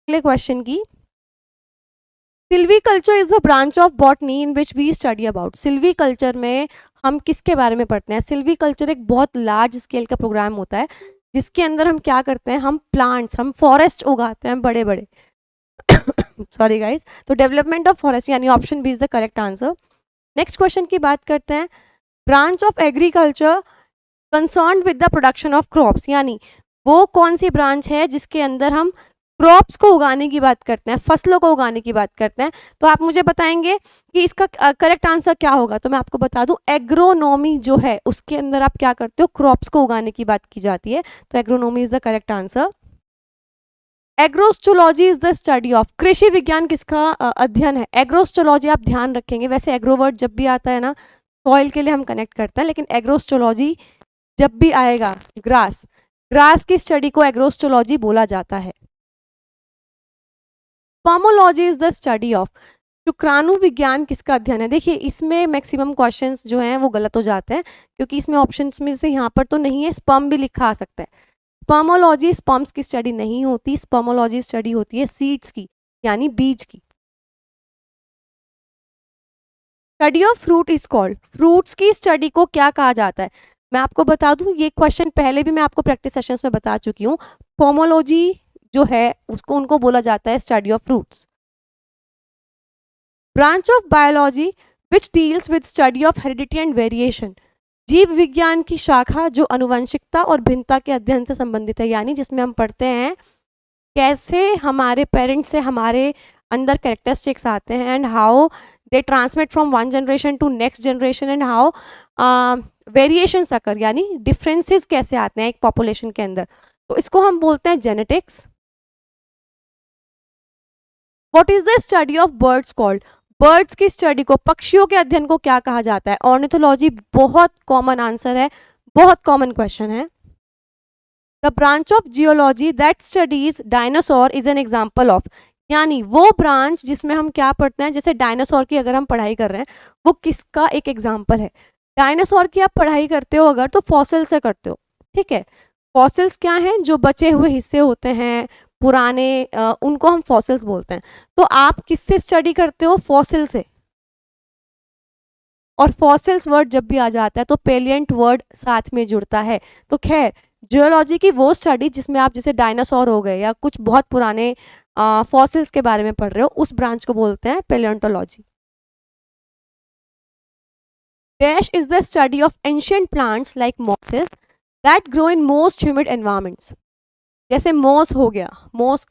अगले क्वेश्चन की, silviculture is the branch of botany in which we study about. Silviculture में हम किसके बारे में पढ़ते हैं? सिल्वीकल्चर एक बहुत लार्ज स्केल का प्रोग्राम होता है जिसके अंदर हम क्या करते हैं, हम प्लांट्स, हम फॉरेस्ट उगाते हैं बड़े बड़े सॉरी गाइस। तो डेवलपमेंट ऑफ फॉरेस्ट यानी option B is the correct answer. Next question की बात करते हैं, branch of agriculture concern with the production of crops, यानी वो कौन सी ब्रांच है जिसके अंदर हम क्रॉप्स को उगाने की बात करते हैं, फसलों को उगाने की बात करते हैं। तो आप मुझे बताएंगे कि इसका करेक्ट आंसर क्या होगा। तो मैं आपको बता दूं, एग्रोनॉमी जो है उसके अंदर आप क्या करते हो, क्रॉप्स को उगाने की बात की जाती है। तो agronomy is the correct answer. Agrostology is the study of, कृषि विज्ञान किसका अध्ययन है? एग्रोस्टोलॉजी आप ध्यान रखेंगे, वैसे एग्रोवर्ड जब भी आता है ना सॉइल के लिए हम कनेक्ट करते हैं, लेकिन एग्रोस्टोलॉजी जब भी आएगा ग्रास, ग्रास की स्टडी को एग्रोस्टोलॉजी बोला जाता है। Spermology is the study of, शुक्राणु विज्ञान किसका अध्ययन है? देखिए इसमें मैक्सिमम क्वेश्चंस जो हैं वो गलत हो जाते हैं क्योंकि इसमें ऑप्शंस में से यहाँ पर तो नहीं है, स्पर्म भी लिखा आ सकता है। स्पर्मोलॉजी स्पर्म्स की स्टडी नहीं होती, स्पर्मोलॉजी स्टडी होती है सीड्स की यानी बीज की। Study of fruit is called, fruits की स्टडी को क्या कहा जाता है? मैं आपको बता दूं, ये क्वेश्चन पहले भी मैं आपको प्रैक्टिस सेशंस में बता चुकी हूँ। पोमोलॉजी जो है उसको उनको बोला जाता है study of fruits. Branch of biology which deals with study of heredity and variation, जीव विज्ञान की शाखा जो अनुवंशिकता और भिन्नता के अध्ययन से संबंधित है, यानी जिसमें हम पढ़ते हैं कैसे हमारे पेरेंट्स से हमारे अंदर कैरेक्टरिस्टिक्स आते हैं and how they transmit from one generation to next generation and how variations occur, यानी डिफरेंसेस कैसे आते हैं एक पॉपुलेशन के अंदर। तो इसको हम बोलते हैं genetics. What is the study of birds called, birds की स्टडी को, पक्षियों के अध्ययन को क्या कहा जाता है? ऑर्निथोलॉजी, बहुत कॉमन आंसर है, बहुत कॉमन क्वेश्चन है। The branch of geology that studies dinosaur is an example of, यानी वो ब्रांच जिसमें हम क्या पढ़ते हैं, जैसे डायनासोर की अगर हम पढ़ाई कर रहे हैं वो किसका एक एग्जाम्पल है? डायनासोर की आप पढ़ाई करते हो अगर तो फॉसिल से करते हो, ठीक है। फॉसिल्स क्या हैं? जो बचे हुए हिस्से होते हैं पुराने, उनको हम फॉसिल्स बोलते हैं। तो आप किससे स्टडी करते हो? फॉसिल से। और फॉसिल्स वर्ड जब भी आ जाता है तो पेलिएंट वर्ड साथ में जुड़ता है। तो खैर जियोलॉजी की वो स्टडी जिसमें आप जैसे डायनासोर हो गए या कुछ बहुत पुराने फॉसिल्स के बारे में पढ़ रहे हो, उस ब्रांच को बोलते हैं paleontology. Dash is the study of ancient plants like mosses that grow in most humid environments. जैसे मॉस हो गया, मॉस